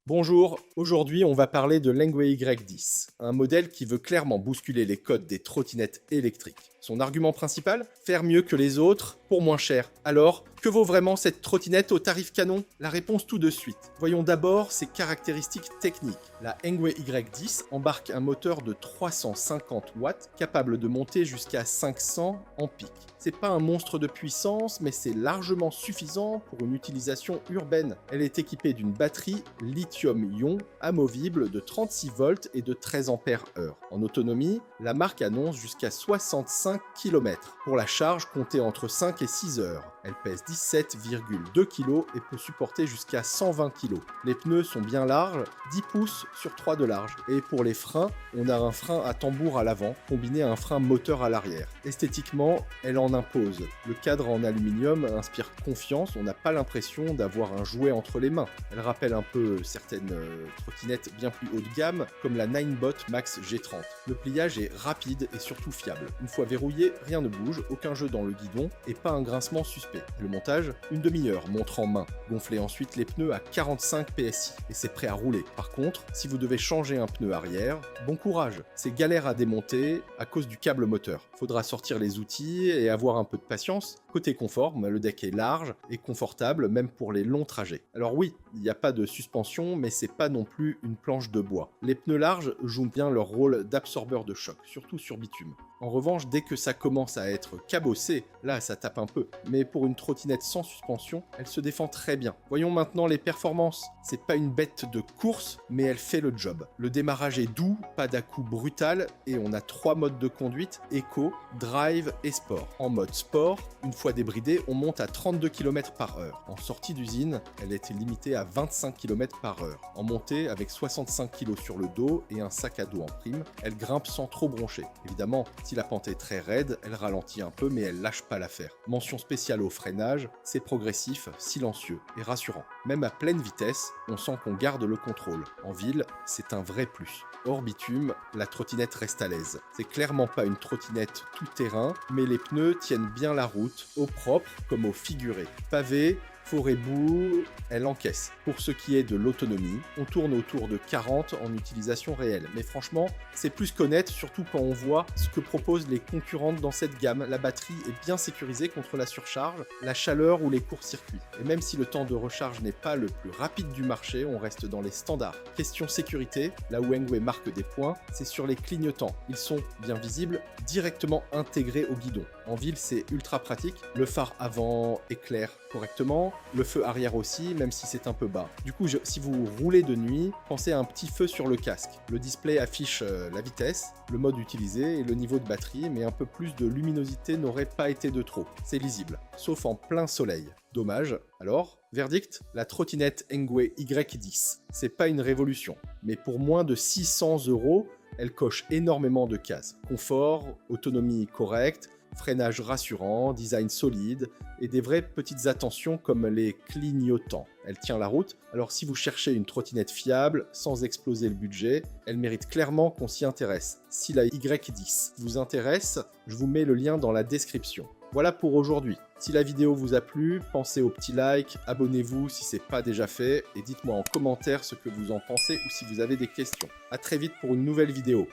Bonjour, aujourd'hui on va parler de l'Engwe Y10, un modèle qui veut clairement bousculer les codes des trottinettes électriques. Son argument principal? Faire mieux que les autres pour moins cher. Alors, que vaut vraiment cette trottinette au tarif canon? La réponse tout de suite. Voyons d'abord ses caractéristiques techniques. La Engwe Y10 embarque un moteur de 350 watts capable de monter jusqu'à 500 en pic. C'est pas un monstre de puissance, mais c'est largement suffisant pour une utilisation urbaine. Elle est équipée d'une batterie lithium-ion amovible de 36 volts et de 13 ampères heure. En autonomie, la marque annonce jusqu'à 65 km. Pour la charge, comptez entre 5 et 6 heures. Elle pèse 17,2 kg et peut supporter jusqu'à 120 kg. Les pneus sont bien larges, 10 pouces sur 3 de large. Et pour les freins, on a un frein à tambour à l'avant, combiné à un frein moteur à l'arrière. Esthétiquement, elle en impose. Le cadre en aluminium inspire confiance, on n'a pas l'impression d'avoir un jouet entre les mains. Elle rappelle un peu certaines trottinettes bien plus haut de gamme, comme la Ninebot Max G30. Le pliage est rapide et surtout fiable. Une fois verrouillé, rien ne bouge, aucun jeu dans le guidon et pas un grincement suspect. Le montage, une demi-heure, montre en main. Gonflez ensuite les pneus à 45 PSI et c'est prêt à rouler. Par contre, si vous devez changer un pneu arrière, bon courage. C'est galère à démonter à cause du câble moteur. Faudra sortir les outils et avoir un peu de patience. Côté confort, le deck est large et confortable même pour les longs trajets. Alors oui, il n'y a pas de suspension, mais c'est pas non plus une planche de bois. Les pneus larges jouent bien leur rôle d'absorbeur de choc, surtout sur bitume. En revanche, dès que ça commence à être cabossé, là ça tape un peu. Mais pour une trottinette sans suspension, elle se défend très bien. Voyons maintenant les performances. C'est pas une bête de course, mais elle fait le job. Le démarrage est doux, pas d'à-coup brutal, et on a 3 modes de conduite, Eco, Drive et Sport. En mode Sport, une fois débridée, on monte à 32 km/h. En sortie d'usine, elle était limitée à 25 km/h. En montée, avec 65 kg sur le dos et un sac à dos en prime, elle grimpe sans trop broncher. Évidemment, si la pente est très raide, elle ralentit un peu mais elle lâche pas l'affaire. Mention spéciale au freinage, c'est progressif, silencieux et rassurant. Même à pleine vitesse, on sent qu'on garde le contrôle. En ville, c'est un vrai plus. Hors bitume, la trottinette reste à l'aise. C'est clairement pas une trottinette tout-terrain, mais les pneus tiennent bien la route, au propre comme au figuré. Pavé, forêt boue, elle encaisse. Pour ce qui est de l'autonomie, on tourne autour de 40 en utilisation réelle. Mais franchement, c'est plus qu'honnête, surtout quand on voit ce que proposent les concurrentes dans cette gamme. La batterie est bien sécurisée contre la surcharge, la chaleur ou les courts-circuits. Et même si le temps de recharge n'est pas le plus rapide du marché, on reste dans les standards. Question sécurité, là où Engwe marque des points, c'est sur les clignotants. Ils sont bien visibles, directement intégrés au guidon. En ville, c'est ultra pratique. Le phare avant éclaire correctement, le feu arrière aussi, même si c'est un peu bas. Du coup, si vous roulez de nuit, pensez à un petit feu sur le casque. Le display affiche la vitesse, le mode utilisé et le niveau de batterie, mais un peu plus de luminosité n'aurait pas été de trop. C'est lisible, sauf en plein soleil. Dommage. Alors, verdict, la trottinette Engwe Y10. C'est pas une révolution, mais pour moins de 600 €, elle coche énormément de cases. Confort, autonomie correcte, freinage rassurant, design solide et des vraies petites attentions comme les clignotants. Elle tient la route, alors si vous cherchez une trottinette fiable, sans exploser le budget, elle mérite clairement qu'on s'y intéresse. Si la Y10 vous intéresse, je vous mets le lien dans la description. Voilà pour aujourd'hui. Si la vidéo vous a plu, pensez au petit like, abonnez-vous si ce n'est pas déjà fait et dites-moi en commentaire ce que vous en pensez ou si vous avez des questions. A très vite pour une nouvelle vidéo.